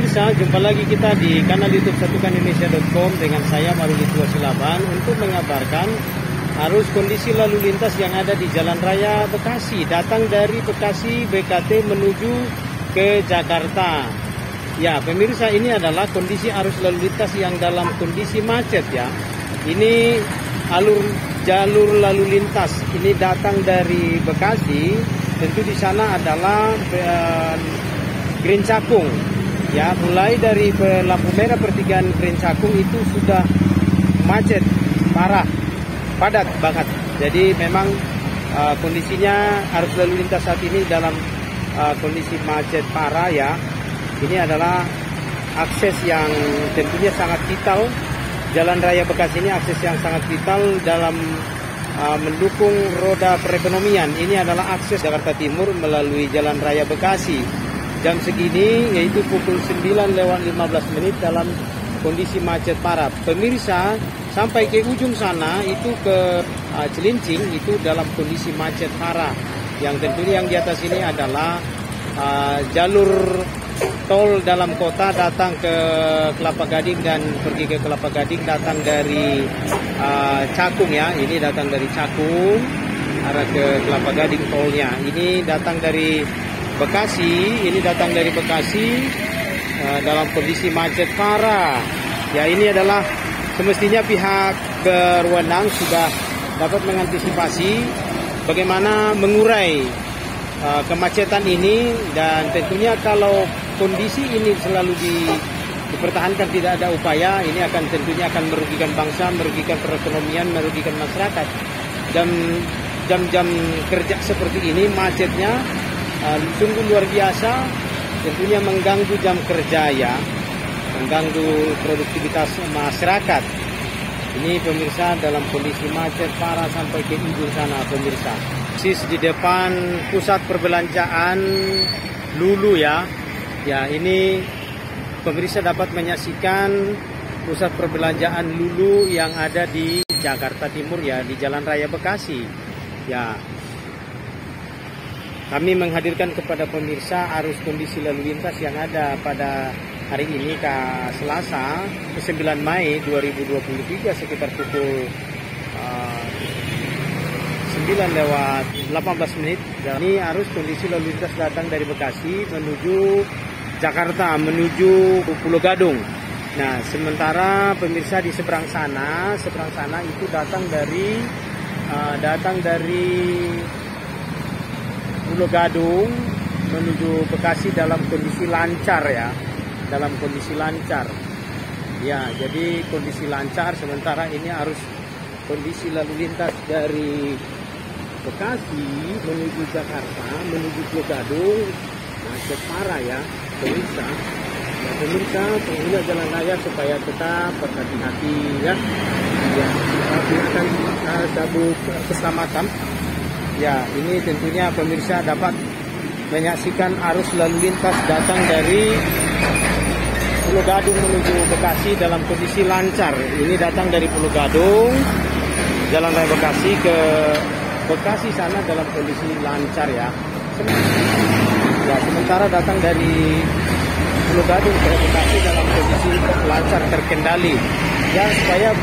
Pemirsa, jumpa lagi kita di kanal YouTube satukanindonesia.com dengan saya Maruli Tuasilaban untuk mengabarkan arus kondisi lalu lintas yang ada di Jalan Raya Bekasi, datang dari Bekasi BKT menuju ke Jakarta. Ya, pemirsa, ini adalah kondisi arus lalu lintas yang dalam kondisi macet ya. Ini jalur lalu lintas ini datang dari Bekasi, tentu di sana adalah Green Cakung. Ya, mulai dari lampu merah pertigaan Green Cakung itu sudah macet parah, padat banget. Jadi memang kondisinya arus lalu lintas saat ini dalam kondisi macet parah ya. Ini adalah akses yang tentunya sangat vital. Jalan Raya Bekasi ini akses yang sangat vital dalam mendukung roda perekonomian. Ini adalah akses Jakarta Timur melalui Jalan Raya Bekasi. Jam segini yaitu pukul 9:15 dalam kondisi macet parah. Pemirsa, sampai ke ujung sana itu ke Cilincing itu dalam kondisi macet parah. Yang tentunya yang di atas ini adalah jalur tol dalam kota datang ke Kelapa Gading dan pergi ke Kelapa Gading, datang dari Cakung ya. Ini datang dari Cakung arah ke Kelapa Gading tolnya. Ini datang dari Bekasi, ini datang dari Bekasi dalam kondisi macet parah. Ya, ini adalah semestinya pihak berwenang sudah dapat mengantisipasi bagaimana mengurai kemacetan ini, dan tentunya kalau kondisi ini selalu dipertahankan, tidak ada upaya, ini akan tentunya akan merugikan bangsa, merugikan perekonomian, merugikan masyarakat. Jam-jam kerja seperti ini macetnya sungguh luar biasa, tentunya mengganggu jam kerja ya, mengganggu produktivitas masyarakat. Ini pemirsa dalam kondisi macet parah sampai ke ujung sana pemirsa. Persis di depan pusat perbelanjaan Lulu ya. Ya, ini pemirsa dapat menyaksikan pusat perbelanjaan Lulu yang ada di Jakarta Timur ya, di Jalan Raya Bekasi. Ya, kami menghadirkan kepada pemirsa arus kondisi lalu lintas yang ada pada hari ini Selasa 9 Mei 2023 sekitar pukul 9:18. Ini arus kondisi lalu lintas datang dari Bekasi menuju Jakarta, menuju Pulau Gadung. Nah, sementara pemirsa di seberang sana itu datang dari Pulau Gadung menuju Bekasi dalam kondisi lancar ya, dalam kondisi lancar. Ya, jadi kondisi lancar. Sementara ini arus kondisi lalu lintas dari Bekasi menuju Jakarta, menuju Pulau Gadung macet parah ya, pemirsa. Nah, pemirsa, pengguna jalan raya supaya tetap berhati-hati ya. Ya, gunakan sabuk keselamatan. Ya, ini tentunya pemirsa dapat menyaksikan arus lalu lintas datang dari Pulau Gadung menuju Bekasi dalam kondisi lancar. Ini datang dari Pulau Gadung, Jalan Raya Bekasi ke Bekasi sana dalam kondisi lancar ya. Ya, sementara datang dari Pulau Gadung ke Bekasi dalam kondisi lancar, terkendali. Ya, supaya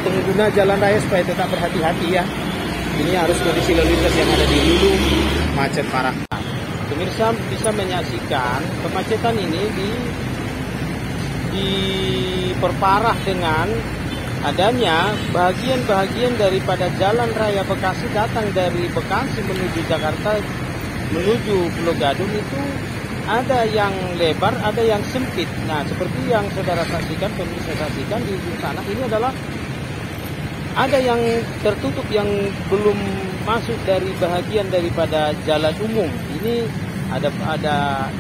pengguna jalan raya supaya tetap berhati-hati ya. Ini harus kondisi lalu lintas yang ada di Lulu macet parah. Pemirsa bisa menyaksikan kemacetan ini diperparah dengan adanya bagian-bagian daripada Jalan Raya Bekasi datang dari Bekasi menuju Jakarta menuju Pulau Gadung itu ada yang lebar, ada yang sempit. Nah, seperti yang saudara saksikan, pemirsa saksikan di ujung sana, ini adalah ada yang tertutup yang belum masuk dari bahagian daripada jalan umum. Ini ada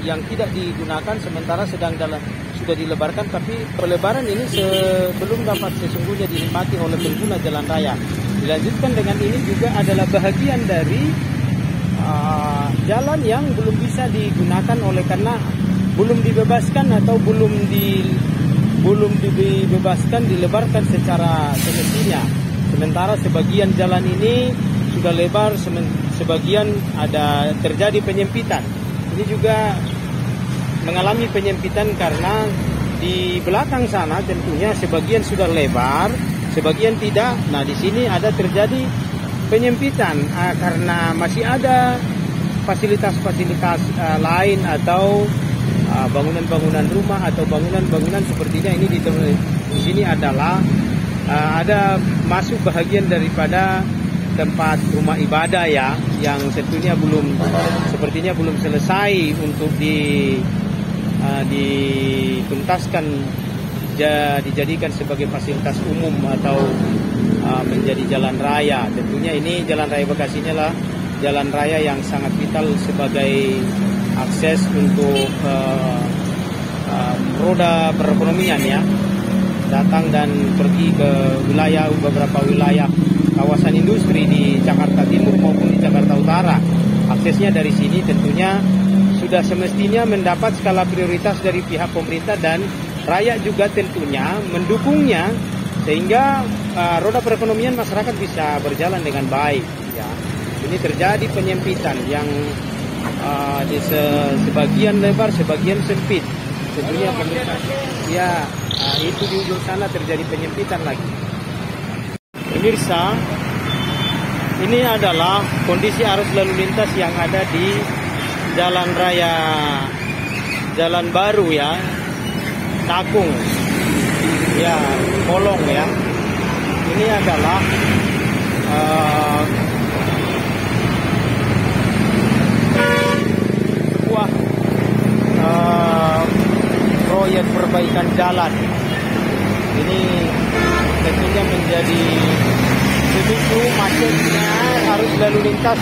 yang tidak digunakan, sementara sudah dilebarkan, tapi pelebaran ini belum dapat sesungguhnya dinikmati oleh pengguna jalan raya. Dilanjutkan dengan ini juga adalah bahagian dari jalan yang belum bisa digunakan oleh karena belum dibebaskan atau belum dibebaskan, dilebarkan secara semestinya. Sementara sebagian jalan ini sudah lebar, sebagian ada terjadi penyempitan. Ini juga mengalami penyempitan karena di belakang sana tentunya sebagian sudah lebar, sebagian tidak. Nah, di sini ada terjadi penyempitan karena masih ada fasilitas-fasilitas lain atau bangunan-bangunan rumah atau bangunan-bangunan sepertinya ini di sini adalah ada masuk bahagian daripada tempat rumah ibadah ya, yang tentunya sepertinya belum selesai untuk dituntaskan dijadikan sebagai fasilitas umum atau menjadi jalan raya. Tentunya ini jalan raya Bekasi inilah jalan raya yang sangat vital sebagai akses untuk roda perekonomian ya, datang dan pergi ke beberapa wilayah kawasan industri di Jakarta Timur maupun di Jakarta Utara. Aksesnya dari sini tentunya sudah semestinya mendapat skala prioritas dari pihak pemerintah dan rakyat juga tentunya mendukungnya sehingga roda perekonomian masyarakat bisa berjalan dengan baik ya. Ini terjadi penyempitan yang di sebagian lebar, sebagian sempit. Tentunya pemerintah ya itu di ujung sana terjadi penyempitan lagi. Pemirsa, ini adalah kondisi arus lalu lintas yang ada di Jalan Raya Jalan Baru ya, Cakung ya, Kolong ya. Ini adalah sebuah proyek perbaikan jalan. Ini tentunya menjadi pemicu macetnya arus lalu lintas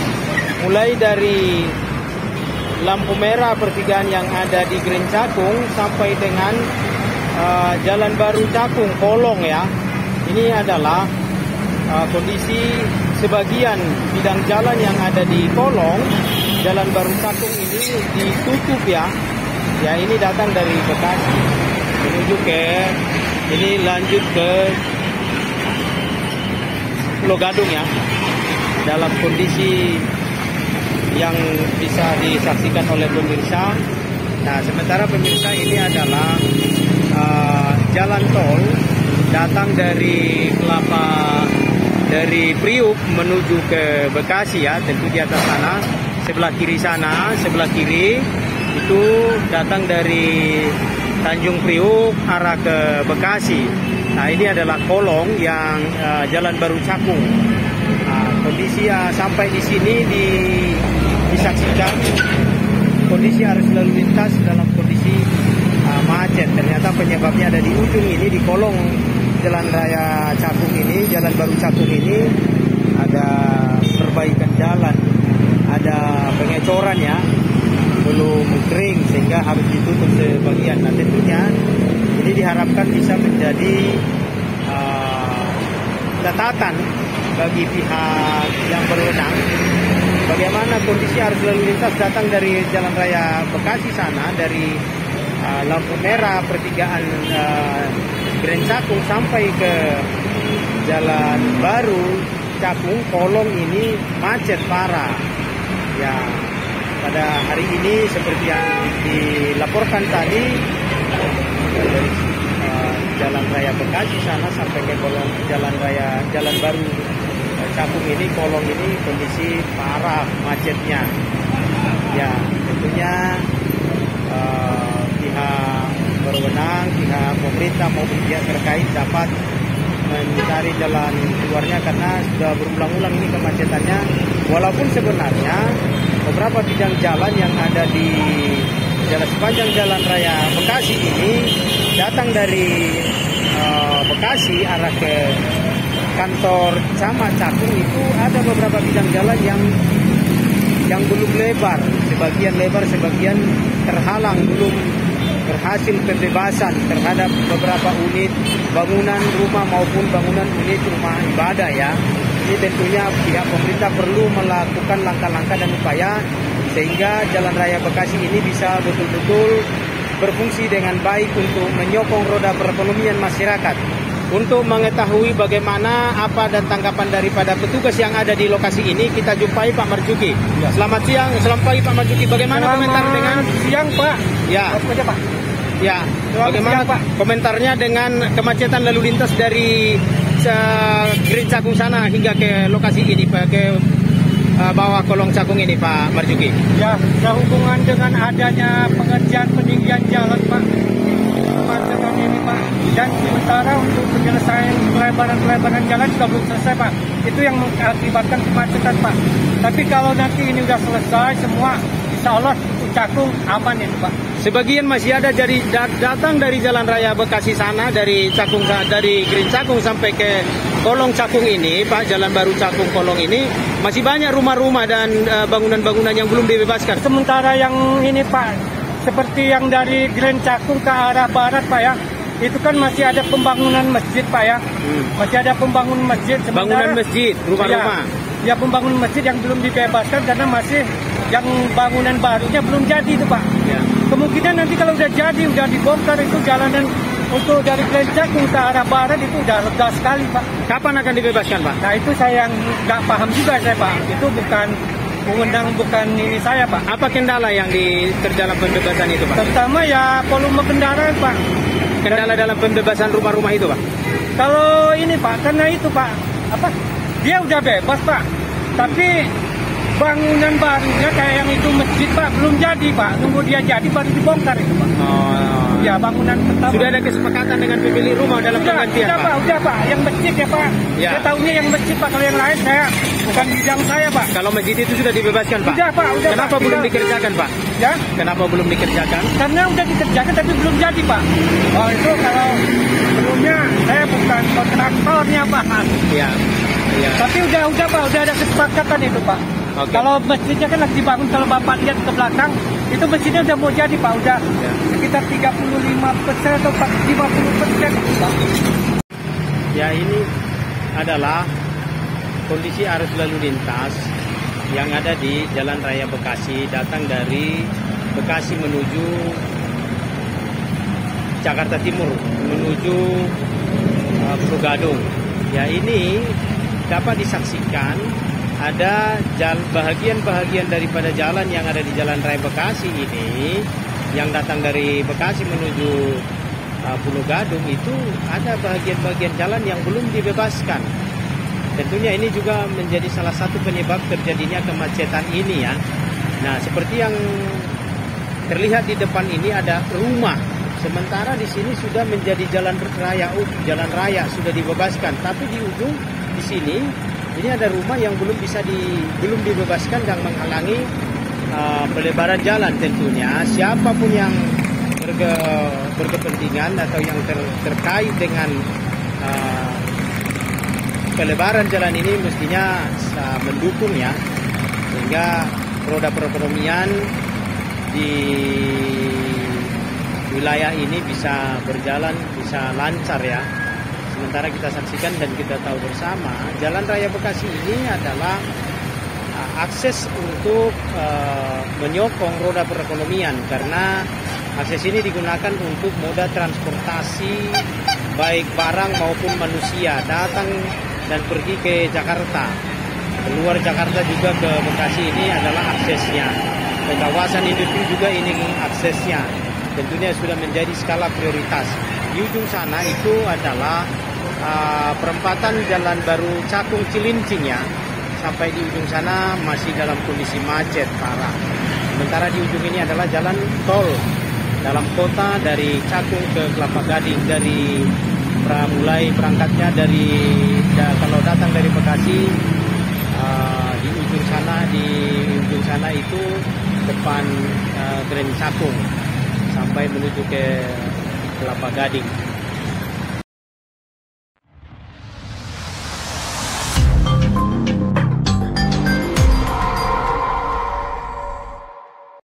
mulai dari lampu merah pertigaan yang ada di Green Cakung sampai dengan Jalan Baru Cakung Kolong ya. Ini adalah kondisi sebagian bidang jalan yang ada di Kolong, Jalan Baru Cakung ini ditutup ya. Ya, ini datang dari Bekasi menuju ini lanjut ke Pulau Gadung ya, dalam kondisi yang bisa disaksikan oleh pemirsa. Nah, sementara pemirsa ini adalah jalan tol datang dari Priuk menuju ke Bekasi ya. Tentu di atas sana, sebelah kiri itu datang dari Tanjung Priuk arah ke Bekasi. Nah, ini adalah Kolong yang Jalan Baru Cakung. Nah, kondisi sampai di sini disaksikan kondisi arus lalu lintas dalam kondisi macet. Ternyata penyebabnya ada di ujung ini, di Kolong Jalan Raya Cakung ini, Jalan Baru Cakung ini ada perbaikan jalan, ada pengecoran ya, belum kering sehingga harus ditutup sebagian. Nah, tentunya ini diharapkan bisa menjadi catatan bagi pihak yang berwenang bagaimana kondisi arus lalu lintas datang dari Jalan Raya Bekasi sana, dari lampu merah pertigaan Grand Cakung sampai ke Jalan Baru Cakung Kolong ini macet parah ya. Pada hari ini seperti yang dilaporkan tadi dari Jalan Raya Bekasi sana sampai ke Kolong Jalan Baru Cakung ini, Kolong ini kondisi parah macetnya ya. Tentunya pihak berwenang, pihak pemerintah maupun pihak terkait dapat mencari jalan keluarnya karena sudah berulang-ulang ini kemacetannya. Walaupun sebenarnya beberapa bidang jalan yang ada di sepanjang Jalan Raya Bekasi ini datang dari Bekasi arah ke kantor Camat Cakung itu ada beberapa bidang jalan yang belum lebar, sebagian lebar, sebagian terhalang, belum berhasil pembebasan terhadap beberapa unit bangunan rumah maupun bangunan unit rumah ibadah ya. Ini tentunya pihak pemerintah perlu melakukan langkah-langkah dan upaya sehingga Jalan Raya Bekasi ini bisa betul-betul berfungsi dengan baik untuk menyokong roda perekonomian masyarakat. Untuk mengetahui bagaimana apa dan tanggapan daripada petugas yang ada di lokasi ini, kita jumpai Pak Marjuki. Ya. Selamat siang, selamat pagi Pak Marjuki. Bagaimana komentar dengan siang Pak? Ya. Aja Pak. Ya. Bagaimana siang, Pak. komentarnya dengan kemacetan lalu lintas dari Green Cakung sana hingga ke lokasi ini Pak, ke bawah kolong Cakung ini Pak Marjuki? Ya, sehubungan dengan adanya pengerjaan peninggian jalan Pak, kemacetan ini Pak, dan sementara untuk penyelesaian pelebaran jalan juga belum selesai Pak. Itu yang mengakibatkan kemacetan Pak. Tapi kalau nanti ini sudah selesai semua, insya Allah Cakung aman itu Pak. Sebagian masih ada datang dari Jalan Raya Bekasi sana, dari Cakung, dari Green Cakung sampai ke kolong Cakung ini Pak, Jalan Baru Cakung kolong ini masih banyak rumah-rumah dan bangunan-bangunan yang belum dibebaskan. Sementara yang ini Pak, seperti yang dari Green Cakung ke arah barat Pak ya, itu kan masih ada pembangunan masjid Pak ya. Masih ada pembangunan masjid. Bangunan masjid, rumah-rumah. Ya, pembangunan masjid yang belum dibebaskan karena masih yang bangunan barunya belum jadi itu Pak. Ya. Kemungkinan nanti kalau udah jadi, udah dibongkar itu jalanan untuk dari Green Cakung ke arah barat itu udah lega sekali Pak. Kapan akan dibebaskan Pak? Nah itu saya yang nggak paham juga saya Pak. Itu bukan bukan ini saya Pak. Apa kendala yang dalam pembebasan itu Pak? Terutama ya volume kendaraan Pak. Kendala dalam pembebasan rumah-rumah itu Pak? Kalau ini Pak, karena itu Pak, apa? Dia udah bebas Pak. Tapi bangunan barunya kayak yang itu masjid Pak belum jadi Pak. Tunggu dia jadi baru dibongkar itu Pak. Oh. Ya bangunan pertama. Sudah ada kesepakatan dengan pemilik rumah dalam penggantian Pak? Udah Pak. Yang masjid ya Pak. Ya. Saya tahunya yang masjid Pak. Kalau yang lain saya bukan bidang saya Pak. Kalau masjid itu sudah dibebaskan Pak? Udah Pak. Udah, Kenapa Pak, belum udah. dikerjakan Pak? Ya? Kenapa belum dikerjakan? Karena udah dikerjakan tapi belum jadi Pak. Oh itu kalau sebelumnya saya bukan kontraktornya Pak. Ya. Ya. Tapi udah Pak. Udah ada kesepakatan itu Pak. Okay. Kalau masjidnya kan lagi dibangun, kalau Bapak lihat ke belakang, itu masjidnya udah mau jadi Pak, udah Ya. sekitar 35% atau 50% Pak. Ya, ini adalah kondisi arus lalu lintas yang ada di Jalan Raya Bekasi, datang dari Bekasi menuju Jakarta Timur, menuju Pulau Gadung. Ya, ini dapat disaksikan ada bahagian-bahagian daripada jalan yang ada di Jalan Raya Bekasi ini yang datang dari Bekasi menuju Pulau Gadung, itu ada bahagian-bahagian jalan yang belum dibebaskan. Tentunya ini juga menjadi salah satu penyebab terjadinya kemacetan ini ya. Nah, seperti yang terlihat di depan ini ada rumah. Sementara di sini sudah menjadi jalan raya sudah dibebaskan, tapi di ujung di sini ini ada rumah yang belum dibebaskan dan menghalangi pelebaran jalan. Tentunya siapapun yang berkepentingan atau yang terkait dengan pelebaran jalan ini mestinya mendukung ya, sehingga roda perekonomian di wilayah ini bisa berjalan, bisa lancar ya. Sementara kita saksikan dan kita tahu bersama, Jalan Raya Bekasi ini adalah akses untuk menyokong roda perekonomian, karena akses ini digunakan untuk moda transportasi baik barang maupun manusia datang dan pergi ke Jakarta. Keluar Jakarta juga ke Bekasi ini adalah aksesnya. Ke kawasan industri juga ini aksesnya. Tentunya sudah menjadi skala prioritas. Di ujung sana itu adalah perempatan Jalan Baru Cakung Cilincing ya. Sampai di ujung sana masih dalam kondisi macet parah. Sementara di ujung ini adalah jalan tol dalam kota dari Cakung ke Kelapa Gading, dari mulai berangkatnya kalau datang dari Bekasi di ujung sana itu depan Green Cakung sampai menuju ke Kelapa Gading.